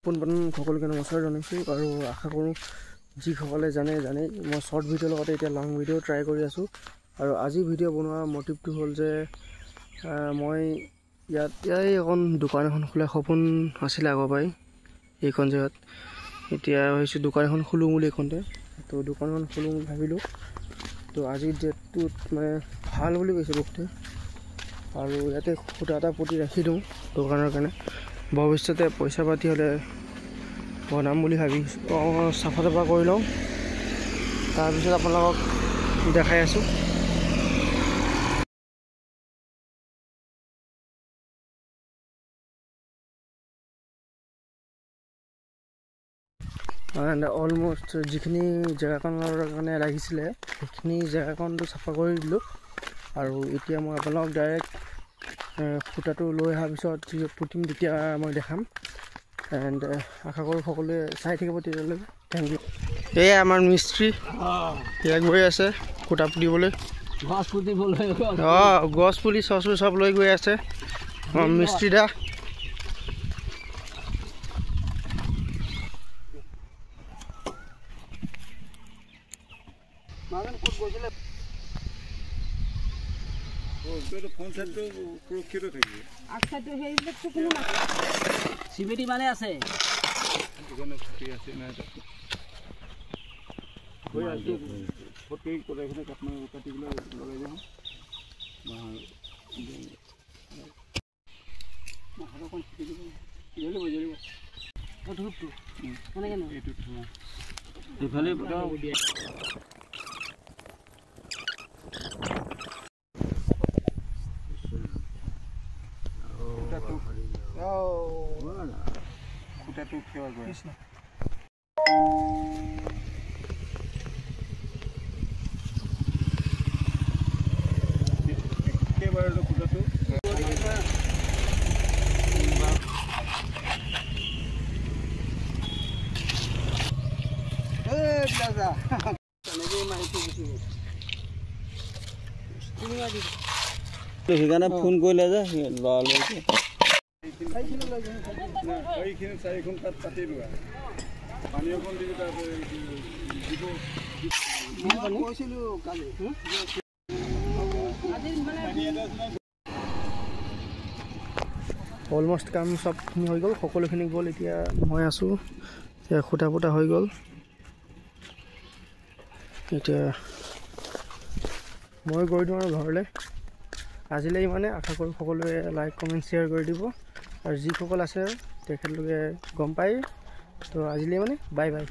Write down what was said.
পোনপ্ৰথম সকলোকে নমস্কাৰ জনাইছোঁ আৰু আশা কৰোঁ যিসকলে জানে মই শ্বৰ্ট ভিডিঅ'ৰ লগতে এতিয়া লং ভিডিঅ' ট্ৰাই কৰি আছোঁ। আৰু আজি ভিডিঅ' বনোৱাৰ মটিভটো হ'ল যে মই ইয়াত এখন দোকান এখন খোলা সপোন আছিলে আগৰ পৰাই এইখন জেগাত। এতিয়া ভাবিছোঁ দোকান এখন খোলোঁ বুলি এইখনতে, তো দোকানখন খোলোঁ বুলি ভাবিলোঁ। তো আজিৰ ডেটটোত মানে ভাল বুলি কৈছে বহুতে, আৰু ইয়াতে খুঁটা এটা পুতি ৰাখি দিওঁ দোকানৰ কাৰণে, ভৱিষ্যতে পইচা পাতি হ'লে বনাম বুলি ভাবিছোঁ। চাফা তাফা কৰি লওঁ, তাৰপিছত আপোনালোকক দেখাই আছোঁ। অলমষ্ট যিখিনি জেগাকণৰ কাৰণে লাগিছিলে সেইখিনি জেগাকণটো চাফা কৰি দিলোঁ। আৰু এতিয়া মই আপোনালোকক ডাইৰেক্ট খুঁটাটো লৈ অহাৰ পিছত পুতিম তেতিয়া মই দেখাম। এণ্ড আশা কৰোঁ সকলোৱে চাই থাকিব তেতিয়ালৈকে। Thank you. এয়া আমাৰ মিস্ত্ৰী ইয়াক গৈ আছে খুঁটা পুতিবলৈ, গছ পুলি চছ চব লৈ গৈ আছে মিস্ত্ৰী দা। চিমেটি মানে আছে সেইকাৰণে ফোন কৰিলে যে ল'ৰালৈকে অলমষ্ট কাম চবখিনি হৈ গ'ল, সকলোখিনি গ'ল। এতিয়া মই আছোঁ, এতিয়া খুঁটা পুটা হৈ গ'ল। এতিয়া মই গৈ দিওঁ আৰু ঘৰলৈ। আজিলৈ ইমানে। আশা কৰোঁ সকলোৱে লাইক কমেণ্ট শ্বেয়াৰ কৰি দিব, আৰু যিসকল আছে তেখেতলোকে গম পায়। তো আজিলৈ মানে বাই বাই।